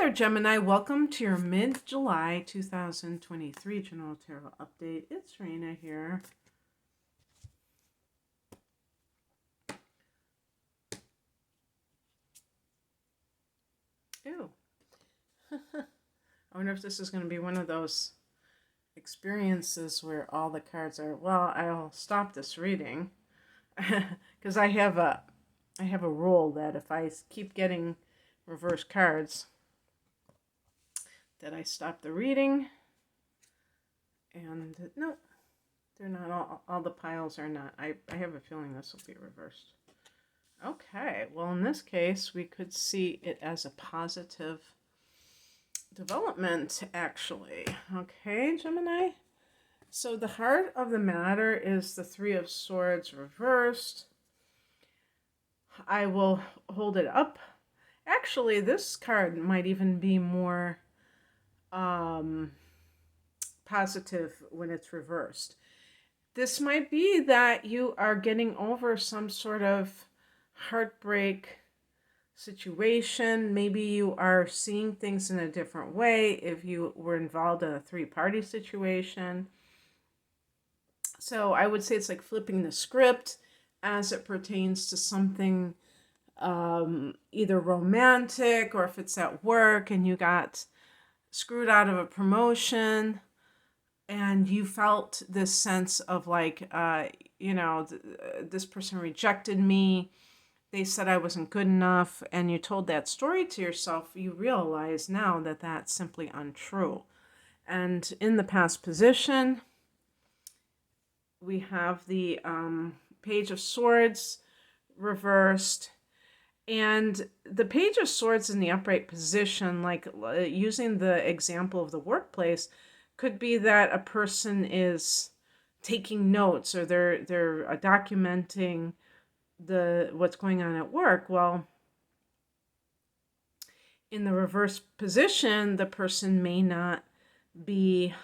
there, Gemini. Welcome to your mid-July 2023 General Tarot Update. It's Raina here. Ew. I wonder if this is going to be one of those experiences where all the cards are, well, I'll stop this reading because I have a rule that if I keep getting reverse cards, that I stop the reading. And no, they're not all the piles are not. I have a feeling this will be reversed. Okay, well, in this case, we could see it as a positive development, actually. Okay, Gemini? So the heart of the matter is the Three of Swords reversed. I will hold it up. Actually, this card might even be more positive when it's reversed. This might be that you are getting over some sort of heartbreak situation. Maybe you are seeing things in a different way if you were involved in a three-party situation. So I would say it's like flipping the script as it pertains to something either romantic, or if it's at work and you got screwed out of a promotion and you felt this sense of like, this person rejected me. They said I wasn't good enough, and you told that story to yourself. You realize now that that's simply untrue. And in the past position, we have the Page of Swords reversed. And the Page of Swords in the upright position, like using the example of the workplace, could be that a person is taking notes, or they're documenting what's going on at work. Well, in the reverse position, the person may not be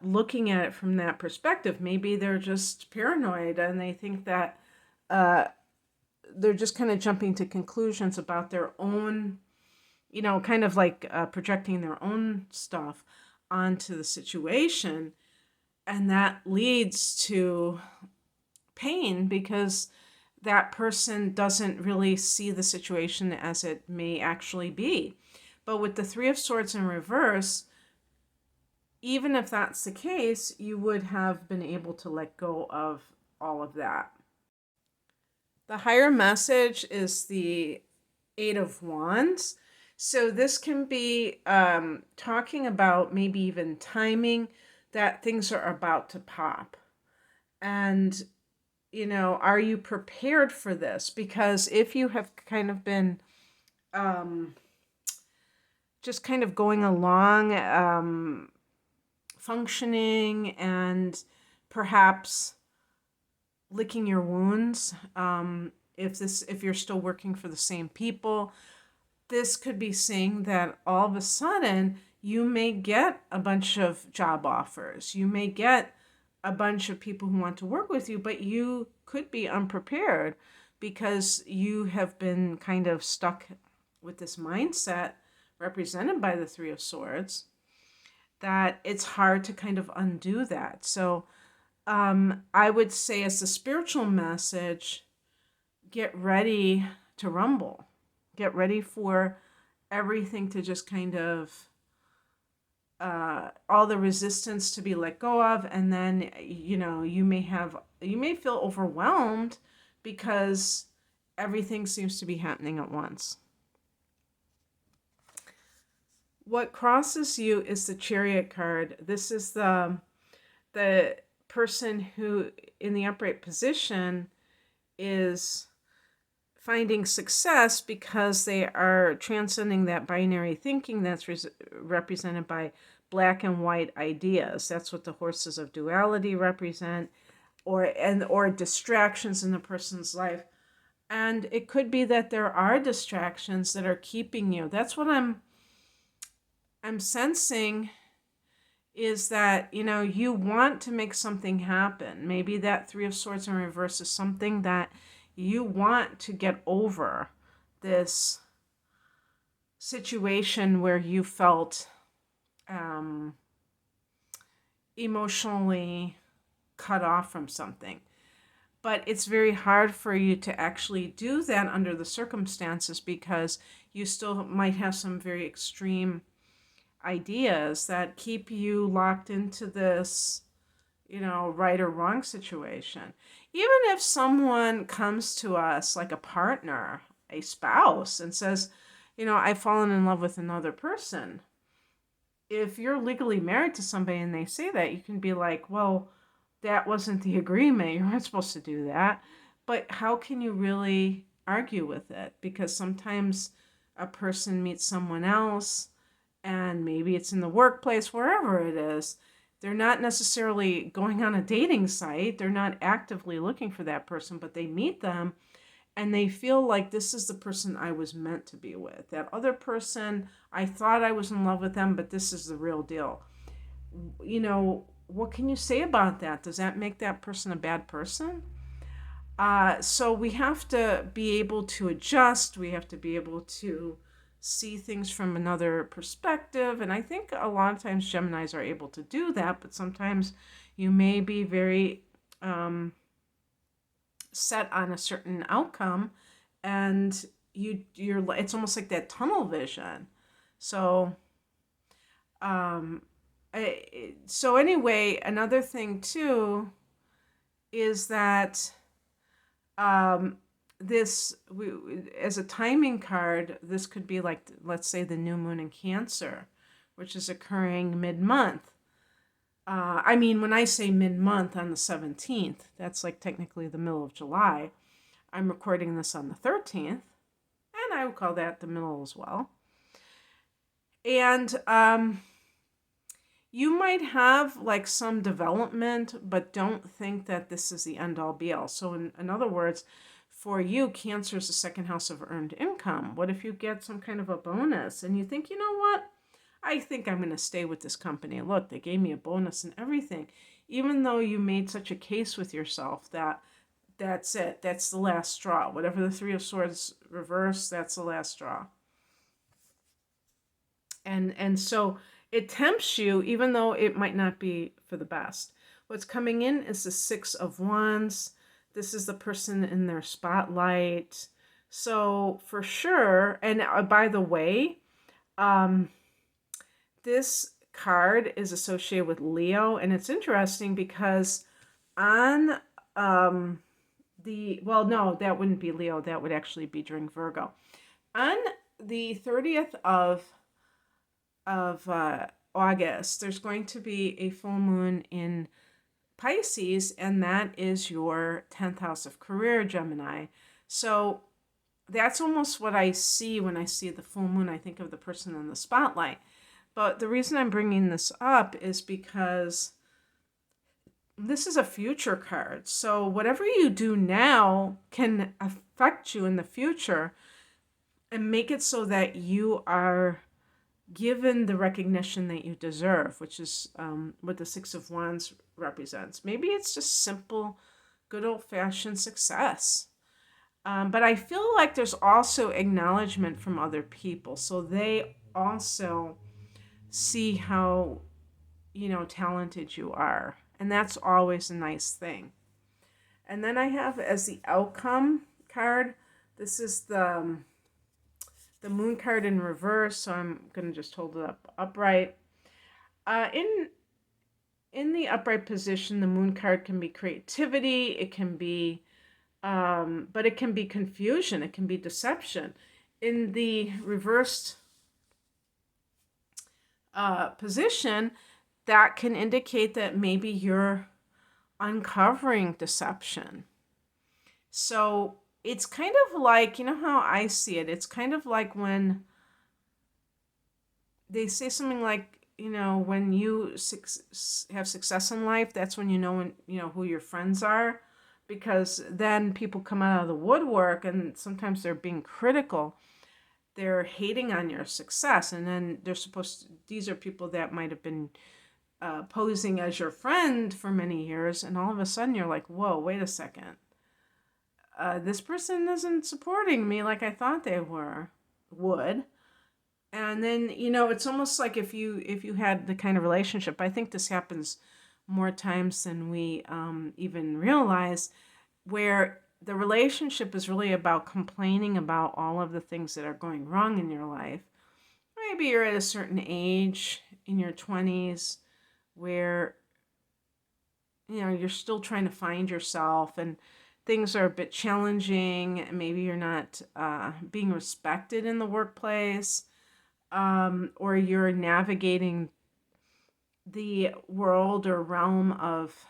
looking at it from that perspective. Maybe they're just paranoid and they think that they're just kind of jumping to conclusions about their own, kind of like projecting their own stuff onto the situation. And that leads to pain because that person doesn't really see the situation as it may actually be. But with the Three of Swords in reverse, even if that's the case, you would have been able to let go of all of that. The higher message is the Eight of Wands. So this can be talking about maybe even timing that things are about to pop. And are you prepared for this? Because if you have kind of been just kind of going along, functioning, and perhaps licking your wounds, if you're still working for the same people, this could be saying that all of a sudden you may get a bunch of job offers. You may get a bunch of people who want to work with you, but you could be unprepared because you have been kind of stuck with this mindset represented by the Three of Swords that it's hard to kind of undo that. So I would say, as a spiritual message, get ready to rumble. Get ready for everything to just kind of all the resistance to be let go of, and then you may feel overwhelmed because everything seems to be happening at once. What crosses you is the Chariot card. This is the person who in the upright position is finding success because they are transcending that binary thinking that's represented by black and white ideas. That's what the horses of duality represent, or distractions in the person's life. And it could be that there are distractions that are keeping you. That's what I'm sensing, is that you want to make something happen. Maybe that Three of Swords in reverse is something that you want to get over, this situation where you felt um, emotionally cut off from something. But it's very hard for you to actually do that under the circumstances because you still might have some very extreme ideas that keep you locked into this, right or wrong situation. Even if someone comes to us like a partner, a spouse, and says, I've fallen in love with another person. If you're legally married to somebody and they say that, you can be like, well, that wasn't the agreement. You weren't supposed to do that. But how can you really argue with it? Because sometimes a person meets someone else, and maybe it's in the workplace, wherever it is. They're not necessarily going on a dating site. They're not actively looking for that person, but they meet them and they feel like this is the person I was meant to be with. That other person, I thought I was in love with them, but this is the real deal. What can you say about that? Does that make that person a bad person? So we have to be able to adjust. We have to be able to see things from another perspective. And I think a lot of times Geminis are able to do that, but sometimes you may be very set on a certain outcome, and you're it's almost like that tunnel vision. So so anyway, another thing too is that this as a timing card, this could be like, let's say, the new moon in Cancer, which is occurring mid-month. When I say mid-month on the 17th, that's like technically the middle of July. I'm recording this on the 13th, and I would call that the middle as well. And you might have like some development, but don't think that this is the end all be all. So in other words, for you, Cancer is the second house of earned income. What if you get some kind of a bonus and you think, you know what? I think I'm going to stay with this company. Look, they gave me a bonus and everything. Even though you made such a case with yourself that that's it. That's the last straw. Whatever the Three of Swords reverse, that's the last straw. And so it tempts you, even though it might not be for the best. What's coming in is the Six of Wands. This is the person in their spotlight. So for sure, and by the way, this card is associated with Leo, and it's interesting because on no, that wouldn't be Leo. That would actually be during Virgo. On the 30th of August, there's going to be a full moon in Pisces, and that is your 10th house of career, Gemini. So that's almost what I see when I see the full moon. I think of the person in the spotlight. But the reason I'm bringing this up is because this is a future card. So whatever you do now can affect you in the future and make it so that you are given the recognition that you deserve, which is what the Six of Wands represents. Maybe it's just simple, good old-fashioned success. But I feel like there's also acknowledgement from other people. So they also see how, talented you are. And that's always a nice thing. And then I have as the outcome card, this is the moon card in reverse, so I'm going to just hold it up upright. In the upright position, the moon card can be creativity, it can be, but it can be confusion, it can be deception. In the reversed position, that can indicate that maybe you're uncovering deception. So it's kind of like, how I see it? It's kind of like when they say something like, when you have success in life, that's when who your friends are, because then people come out of the woodwork and sometimes they're being critical. They're hating on your success, and then these are people that might have been posing as your friend for many years, and all of a sudden you're like, whoa, wait a second. This person isn't supporting me like I thought they would. And then, it's almost like if you had the kind of relationship, I think this happens more times than we even realize, where the relationship is really about complaining about all of the things that are going wrong in your life. Maybe you're at a certain age in your 20s where you're still trying to find yourself, and things are a bit challenging. Maybe you're not being respected in the workplace, or you're navigating the world or realm of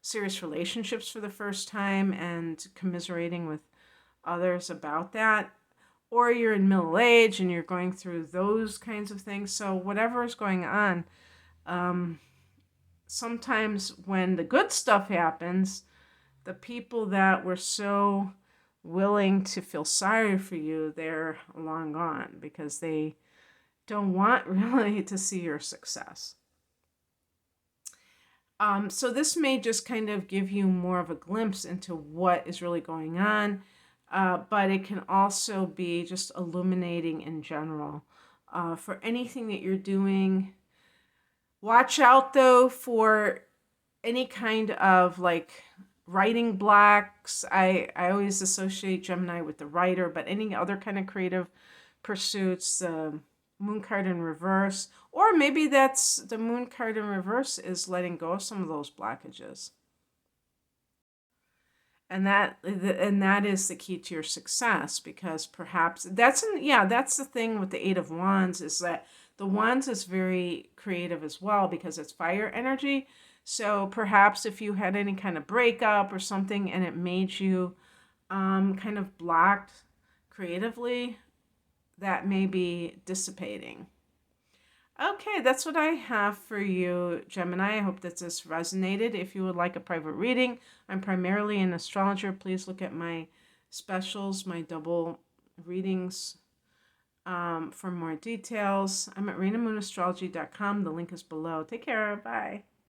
serious relationships for the first time and commiserating with others about that. Or you're in middle age and you're going through those kinds of things. So, whatever is going on, um, sometimes when the good stuff happens, the people that were so willing to feel sorry for you, they're long gone because they don't want really to see your success. So this may just kind of give you more of a glimpse into what is really going on, but it can also be just illuminating in general. For anything that you're doing, watch out though for any kind of like writing blocks. I always associate Gemini with the writer, but any other kind of creative pursuits, the moon card in reverse, or maybe that's the moon card in reverse is letting go of some of those blockages. And that is the key to your success, because perhaps that's the thing with the 8 of Wands, is that the Wands is very creative as well because it's fire energy. So perhaps if you had any kind of breakup or something and it made you kind of blocked creatively, that may be dissipating. Okay, that's what I have for you, Gemini. I hope that this resonated. If you would like a private reading, I'm primarily an astrologer. Please look at my specials, my double readings, for more details. I'm at RenaMoonAstrology.com. The link is below. Take care. Bye.